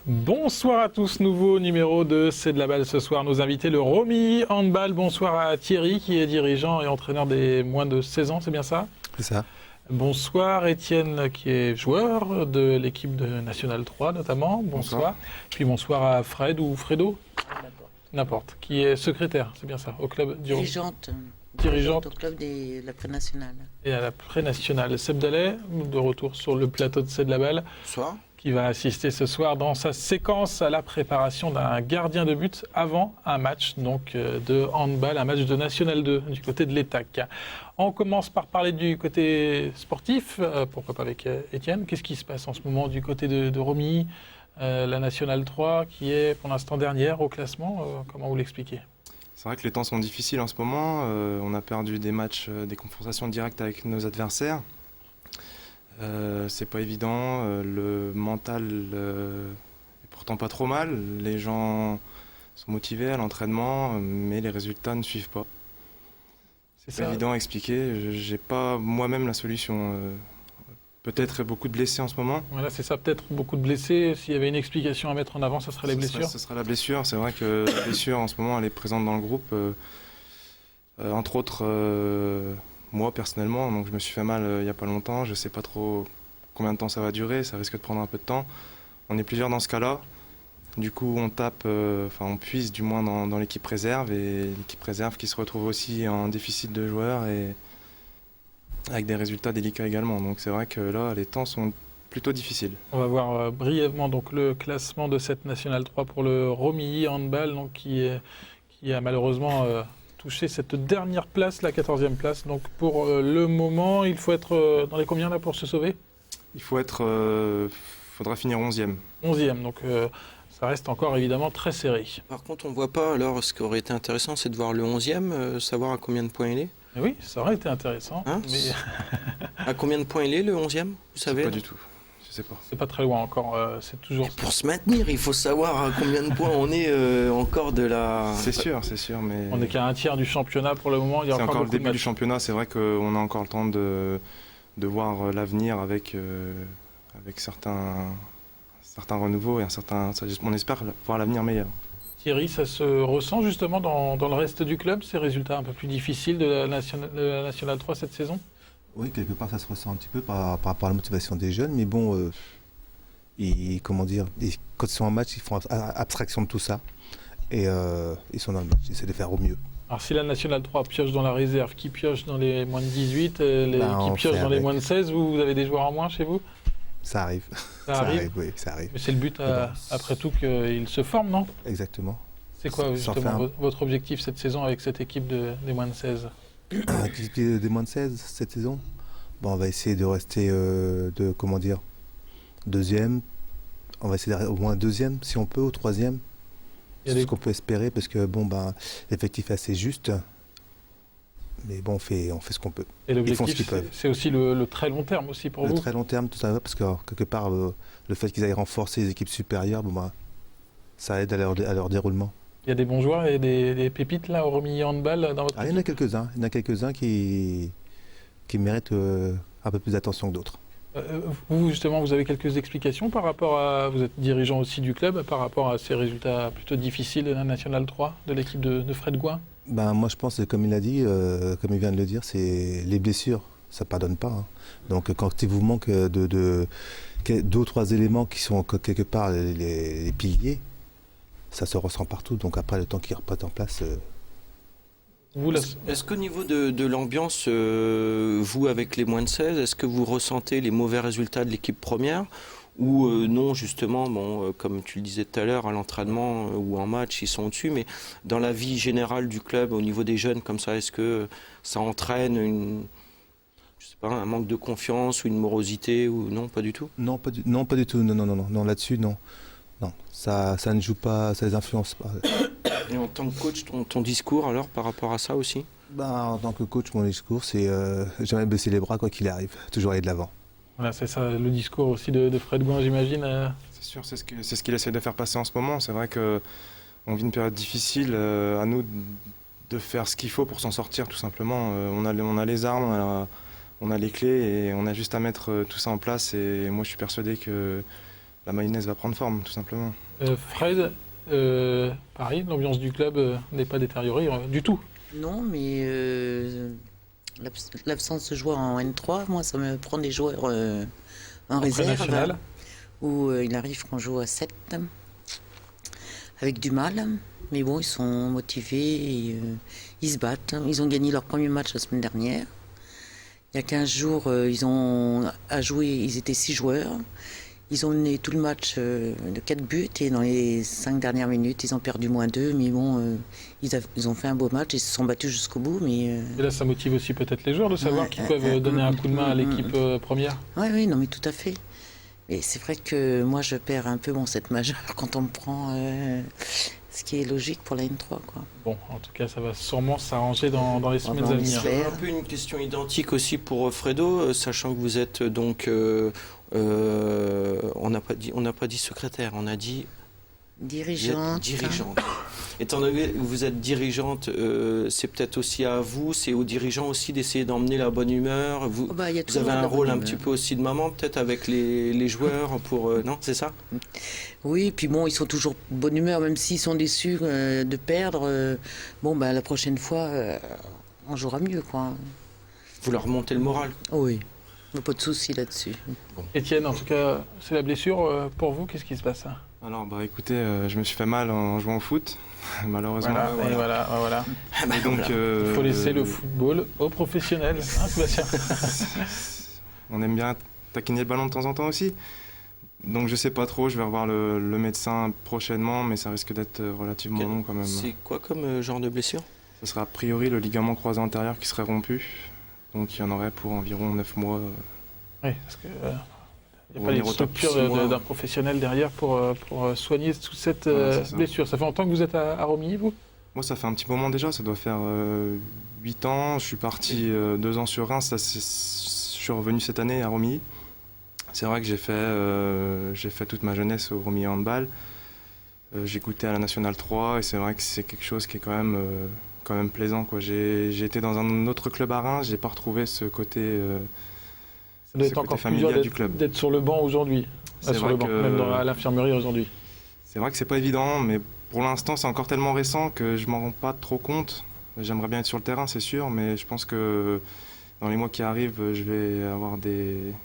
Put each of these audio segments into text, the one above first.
Bonsoir à tous, nouveau numéro de C'est de la balle ce soir. Nos invités, le Romilly Handball. Bonsoir à Thierry qui est dirigeant et entraîneur des moins de 16 ans, c'est bien ça ? C'est ça. Bonsoir Étienne qui est joueur de l'équipe de National 3 notamment. Bonsoir. Puis bonsoir à Fred ou Fredo ? N'importe. Qui est secrétaire, c'est bien ça, au club du Dirigeante au club de la pré-nationale. Et à la pré-nationale. Seb Dallet, de retour sur le plateau de C'est de la balle. Bonsoir. Qui va assister ce soir dans sa séquence à la préparation d'un gardien de but avant un match donc, de handball, un match de National 2 du côté de l'ETAC. On commence par parler du côté sportif, pourquoi pas avec Étienne. Qu'est-ce qui se passe en ce moment du côté de Romilly, la National 3 qui est pour l'instant dernière au classement, comment vous l'expliquez ? C'est vrai que les temps sont difficiles en ce moment, on a perdu des matchs, des confrontations directes avec nos adversaires. C'est pas évident, le mental est pourtant pas trop mal, les gens sont motivés à l'entraînement, mais les résultats ne suivent pas. C'est pas évident à expliquer, j'ai pas moi-même la solution. Peut-être beaucoup de blessés en ce moment. Voilà, c'est ça, peut-être beaucoup de blessés. S'il y avait une explication à mettre en avant, ça serait les blessures. Ce sera la blessure, c'est vrai que la blessure en ce moment elle est présente dans le groupe. Entre autres, moi personnellement, donc je me suis fait mal il n'y a pas longtemps, je ne sais pas trop combien de temps ça va durer, ça risque de prendre un peu de temps. On est plusieurs dans ce cas-là, du coup on tape, on puise du moins dans l'équipe réserve, et l'équipe réserve qui se retrouve aussi en déficit de joueurs et avec des résultats délicats également. Donc c'est vrai que là les temps sont plutôt difficiles. On va voir brièvement donc, le classement de cette National 3 pour le Romilly Handball donc, qui a malheureusement... toucher cette dernière place, la 14e place. Donc pour le moment, il faut être dans les combien là pour se sauver ? Il faut faudra finir 11e. 11e, donc ça reste encore évidemment très serré. Par contre, on ne voit pas, alors ce qui aurait été intéressant, c'est de voir le 11e, savoir à combien de points il est. Mais oui, ça aurait été intéressant. Hein mais... À combien de points il est le 11e, vous savez ? Pas du tout. Je sais pas. C'est pas très loin encore, c'est toujours... Et pour se maintenir, il faut savoir à combien de points on est encore de la... C'est sûr, mais... On n'est qu'à un tiers du champiampionnat pour le moment, il y a c'est encore le début de du championnat, c'est vrai qu'on a encore le temps de voir l'avenir avec certains renouveaux et on espère voir l'avenir meilleur. Thierry, ça se ressent justement dans le reste du club, ces résultats un peu plus difficiles de la National 3 cette saison ? Oui, quelque part, ça se ressent un petit peu par rapport à la motivation des jeunes, mais bon, quand ils sont en match, ils font abstraction de tout ça, et ils sont dans le match, ils essaient de faire au mieux. Alors si la National 3 pioche dans la réserve, qui pioche dans les moins de 18, qui pioche dans les moins de 16, vous avez des joueurs en moins chez vous ? Ça arrive. Ça arrive, oui, ça arrive. Mais c'est le but, après tout, qu'ils se forment, non ? Exactement. C'est quoi justement votre objectif cette saison avec cette équipe des moins de 16 ? L'équipe des moins de 16 cette saison, bon, on va essayer de rester deuxième. On va essayer au moins deuxième si on peut, ou troisième. C'est ce qu'on peut espérer parce que l'effectif est assez juste. Mais bon, on fait ce qu'on peut. Et l'objectif, c'est aussi le très long terme aussi pour vous ? Le très long terme, tout ça va, parce que quelque part, le fait qu'ils aillent renforcer les équipes supérieures, ça aide à leur déroulement. Il y a des bons joueurs et des pépites là au Romilly Handball dans votre équipe ? Il y en a quelques-uns qui méritent un peu plus d'attention que d'autres. Vous, justement, vous avez quelques explications par rapport à... Vous êtes dirigeant aussi du club, par rapport à ces résultats plutôt difficiles de la National 3, de l'équipe de Fred Gouin ? Moi, je pense, comme il a dit, comme il vient de le dire, c'est les blessures, ça ne pardonne pas. Hein. Donc, quand il vous manque deux ou trois éléments qui sont quelque part les piliers, ça se ressent partout. Donc, après, le temps qu'ils reprennent en place... Est-ce qu'au niveau de l'ambiance, vous avec les moins de 16, est-ce que vous ressentez les mauvais résultats de l'équipe première ou non, justement, comme tu le disais tout à l'heure, à l'entraînement ou en match, ils sont au-dessus, mais dans la vie générale du club, au niveau des jeunes comme ça, est-ce que ça entraîne un manque de confiance ou une morosité ou non, pas du tout ? Non, pas du tout. Non, là-dessus, non. Non, ça ne joue pas, ça les influence pas. Et en tant que coach, ton discours alors par rapport à ça aussi ? En tant que coach, mon discours, c'est jamais baisser les bras quoi qu'il arrive, toujours aller de l'avant. Voilà, c'est ça le discours aussi de Fred Gouin, j'imagine. C'est sûr, c'est ce qu'il essaie de faire passer en ce moment. C'est vrai qu'on vit une période difficile, à nous de faire ce qu'il faut pour s'en sortir tout simplement. On a les armes, on a les clés et on a juste à mettre tout ça en place. Et moi je suis persuadé que la mayonnaise va prendre forme tout simplement. Fred, pareil, l'ambiance du club n'est pas détériorée du tout. Non, mais l'absence de joueurs en N3, moi, ça me prend des joueurs en réserve. National. Où il arrive qu'on joue à 7, avec du mal. Mais bon, ils sont motivés, et, ils se battent. Ils ont gagné leur premier match la semaine dernière. Il y a 15 jours, ils ont à jouer, ils étaient 6 joueurs. Ils ont mené tout le match de 4 buts et dans les 5 dernières minutes, ils ont perdu -2. Mais bon, ils ont fait un beau match, ils se sont battus jusqu'au bout. Mais, Et là, ça motive aussi peut-être les joueurs de savoir qu'ils peuvent donner un coup de main à l'équipe première. Oui, non, mais tout à fait. Et c'est vrai que moi, je perds un peu cette majeure quand on me prend ce qui est logique pour la N3, quoi. Bon, en tout cas, ça va sûrement s'arranger dans les semaines à venir. l'espère. Un peu une question identique aussi pour Fredo, sachant que vous êtes donc, on n'a pas dit secrétaire, on a dit Dirigeante. dirigeante. Étant donné que vous êtes dirigeante, c'est peut-être aussi à vous, c'est aux dirigeants aussi d'essayer d'emmener la bonne humeur. Vous, Oh bah, il y a vous avez toujours un la rôle bonne un humeur. petit peu aussi de maman, peut-être avec les joueurs pour non, c'est ça? Oui, puis bon, ils sont toujours de bonne humeur, même s'ils sont déçus de perdre. Bon, bah, la prochaine fois, on jouera mieux, quoi. Vous leur montez le moral. Oui, pas de souci là-dessus. Étienne, en tout cas, c'est la blessure pour vous. Qu'est-ce qui se passe? Alors bah écoutez, je me suis fait mal en jouant au foot, malheureusement. Voilà, et voilà. Et donc, Il faut laisser le football aux professionnels, hein, Sébastien? on aime bien taquiner le ballon de temps en temps aussi. Donc je sais pas trop, je vais revoir le médecin prochainement, mais ça risque d'être relativement long quand même. C'est quoi comme genre de blessure? Ce sera a priori le ligament croisé antérieur qui serait rompu. Donc il y en aurait pour environ 9 mois. Oui, parce que il n'y a pas Revenir les au top structures 6 mois. d'un professionnel derrière pour soigner toute cette Voilà, c'est ça. blessure. Ça fait longtemps que vous êtes à Romilly, vous? Moi ça fait un petit moment déjà, ça doit faire 8 ans. Je suis parti 2 ans sur Reims, je suis revenu cette année à Romilly. C'est vrai que j'ai fait toute ma jeunesse au Romilly Handball. J'ai goûté à la Nationale 3 et c'est vrai que c'est quelque chose qui est quand même plaisant, quoi. J'ai été dans un autre club à Reims, j'ai pas retrouvé ce côté. Ça doit ce être côté encore plus familial dur du club. d'être sur le banc aujourd'hui. C'est Sur vrai le banc, que- même à l'infirmerie aujourd'hui. C'est vrai que c'est pas évident, mais pour l'instant c'est encore tellement récent que je m'en rends pas trop compte. J'aimerais bien être sur le terrain, c'est sûr, mais je pense que dans les mois qui arrivent, je vais avoir des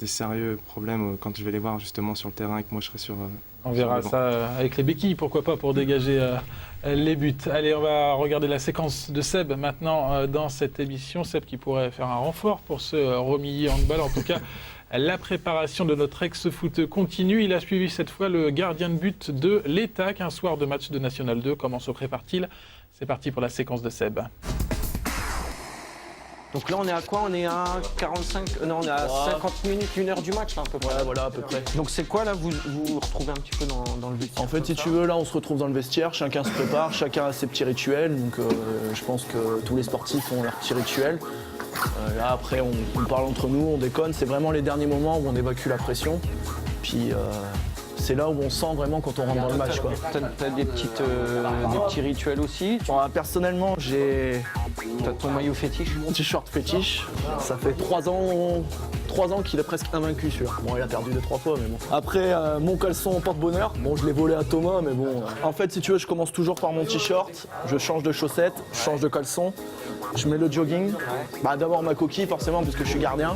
sérieux problèmes quand je vais les voir justement sur le terrain et que moi je serai sur. On verra sur le banc. ça avec les béquilles, pourquoi pas, pour dégager les buts. Allez, on va regarder la séquence de Seb maintenant dans cette émission. Seb qui pourrait faire un renfort pour ce Romilly Handball. En tout cas, la préparation de notre ex-foot continue. Il a suivi cette fois le gardien de but de l'ETAC. Un soir de match de National 2. Comment se prépare-t-il? C'est parti pour la séquence de Seb. Donc là, on est à quoi? On est à 45, non, on est à 50 minutes, 1 heure du match, là, à peu près. Ouais, voilà, à peu près. Donc c'est quoi, là, vous vous retrouvez un petit peu dans le vestiaire? En fait, si tu veux, là, on se retrouve dans le vestiaire, chacun se prépare, chacun a ses petits rituels. Donc, je pense que tous les sportifs ont leurs petits rituels. Là, après, on parle entre nous, on déconne. C'est vraiment les derniers moments où on évacue la pression. Puis, c'est là où on sent vraiment quand on rentre dans le match, quoi. T'as des petits rituels aussi? Bon, personnellement, j'ai T'as ton maillot fétiche? mon t-shirt fétiche. Ça fait 3 ans qu'il est presque invaincu, celui-là. Bon, il a perdu 2-3 fois, mais bon. Après, mon caleçon porte-bonheur. Bon, je l'ai volé à Thomas, mais bon. En fait, si tu veux, je commence toujours par mon t-shirt. Je change de chaussettes, je change de caleçon. Je mets le jogging. Bah, d'abord ma coquille, forcément, parce que je suis gardien.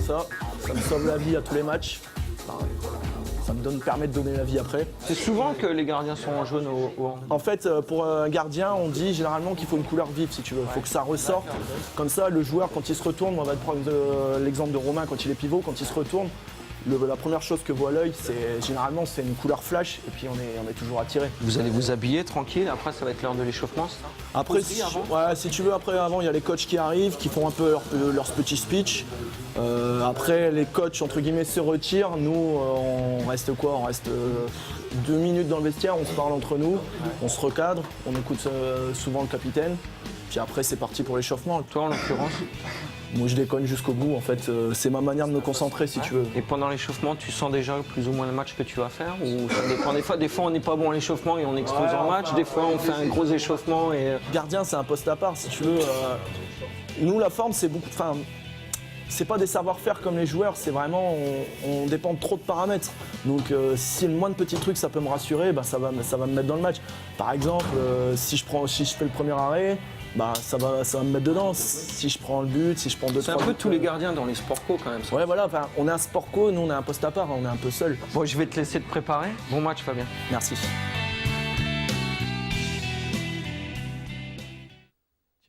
Ça me sauve la vie à tous les matchs. Enfin, ça me permet de donner la vie après. C'est souvent que les gardiens sont en jaune au hand. En fait, pour un gardien, on dit généralement qu'il faut une couleur vive, si tu veux. Il faut que ça ressorte. Comme ça, le joueur, quand il se retourne, on va te prendre l'exemple de Romain quand il est pivot, quand il se retourne, la première chose que voit l'œil, généralement c'est une couleur flash, et puis on est toujours attiré. Vous allez vous habiller tranquille, après ça va être l'heure de l'échauffement. Après, Aussi, avant si tu veux, avant, il y a les coachs qui arrivent, qui font un peu leur petit speech. Après, les coachs, entre guillemets, se retirent. Nous, on reste quoi? On reste 2 minutes dans le vestiaire, on se parle entre nous, on se recadre, on écoute souvent le capitaine. Puis après, c'est parti pour l'échauffement. Toi en l'occurrence, Moi je déconne jusqu'au bout en fait, c'est ma manière de me concentrer si tu veux. Et pendant l'échauffement, tu sens déjà plus ou moins le match que tu vas faire ou ça dépend des fois on n'est pas bon à l'échauffement et on explose en match, des fois on fait un gros échauffement et... Gardien c'est un poste à part si tu veux. Nous la forme c'est beaucoup. Enfin, c'est pas des savoir-faire comme les joueurs, c'est vraiment on dépend de trop de paramètres. Donc si le moindre petit truc ça peut me rassurer, ça va me mettre dans le match. Par exemple, si je fais le premier arrêt, ça va me mettre dedans. Si je prends le but, si je prends deux. C'est un peu tous les gardiens dans les sport co quand même. Ça. Ouais voilà, on est un sport co, nous on est un poste à part, on est un peu seul. Bon, je vais te laisser te préparer. Bon match Fabien. Merci.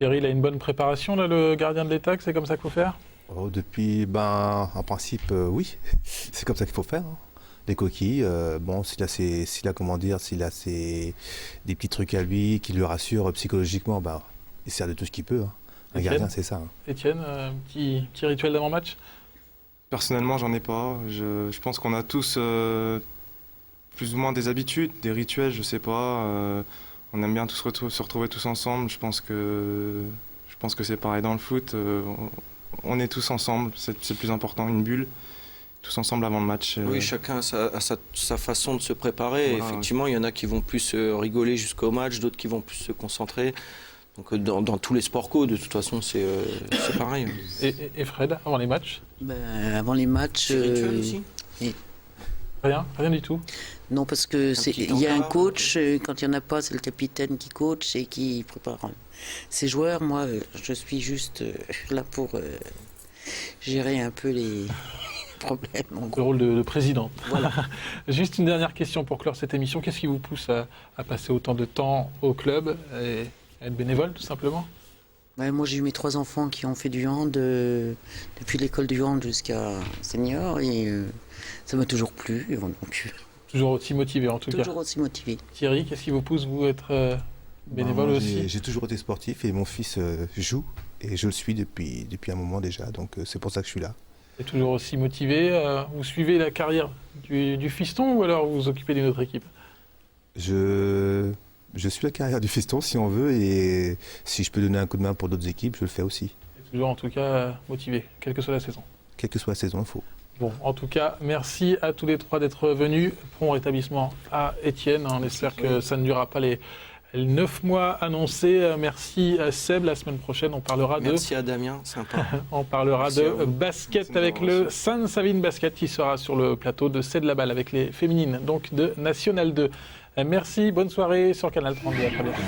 Thierry, il a une bonne préparation, là, le gardien de l'État, c'est comme ça qu'il faut faire? Depuis, en principe, oui, c'est comme ça qu'il faut faire. Hein. Les coquilles, s'il a des petits trucs à lui qui le rassurent psychologiquement, il sert de tout ce qu'il peut. Hein. Un gardien, c'est ça. Hein. Étienne, petit rituel d'avant-match? Personnellement, j'en ai pas. Je pense qu'on a tous plus ou moins des habitudes, des rituels, je sais pas. On aime bien tous se retrouver tous ensemble. Je pense que c'est pareil dans le foot. On est tous ensemble, c'est le plus important, une bulle, tous ensemble avant le match. Oui, chacun a sa façon de se préparer. Voilà, effectivement, il y en a qui vont plus rigoler jusqu'au match, d'autres qui vont plus se concentrer. Donc dans tous les sports co, de toute façon, c'est pareil. Et Fred, avant les matchs? Avant les matchs... C'est rituel aussi Rien du tout? Non, parce que petit il y a un encart. coach, quand il n'y en a pas, c'est le capitaine qui coach et qui prépare ses joueurs. Moi, je suis juste là pour gérer un peu les problèmes. En Le gros. rôle de président. Voilà. Juste une dernière question pour clore cette émission. Qu'est-ce qui vous pousse à passer autant de temps au club et à être bénévole, tout simplement? Moi, j'ai eu mes 3 enfants qui ont fait du hand depuis l'école du hand jusqu'à senior et ça m'a toujours plu. Et voilà, donc, Toujours aussi motivé, en tout cas. toujours aussi motivé. Thierry, qu'est-ce qui vous pousse, vous, à être bénévole Moi, aussi? J'ai toujours été sportif et mon fils joue et je le suis depuis un moment déjà, donc c'est pour ça que je suis là. Et toujours aussi motivé. Vous suivez la carrière du fiston ou alors vous vous occupez d'une autre équipe? Je suis la carrière du fiston si on veut et si je peux donner un coup de main pour d'autres équipes, je le fais aussi. Et toujours en tout cas motivé, quelle que soit la saison. Quelle que soit la saison, il faut. Bon, en tout cas, merci à tous les 3 d'être venus. Prompt rétablissement à Étienne. On espère que ça ne durera pas les 9 mois annoncés. Merci à Seb. La semaine prochaine, on parlera Merci à Damien, sympa. on parlera Merci à de vous. basket Merci de avec m'avoir le reçu. Sainte-Savine Basket qui sera sur le plateau de C'est de la balle avec les féminines, donc de National 2. Merci, bonne soirée sur Canal 32. À très bientôt.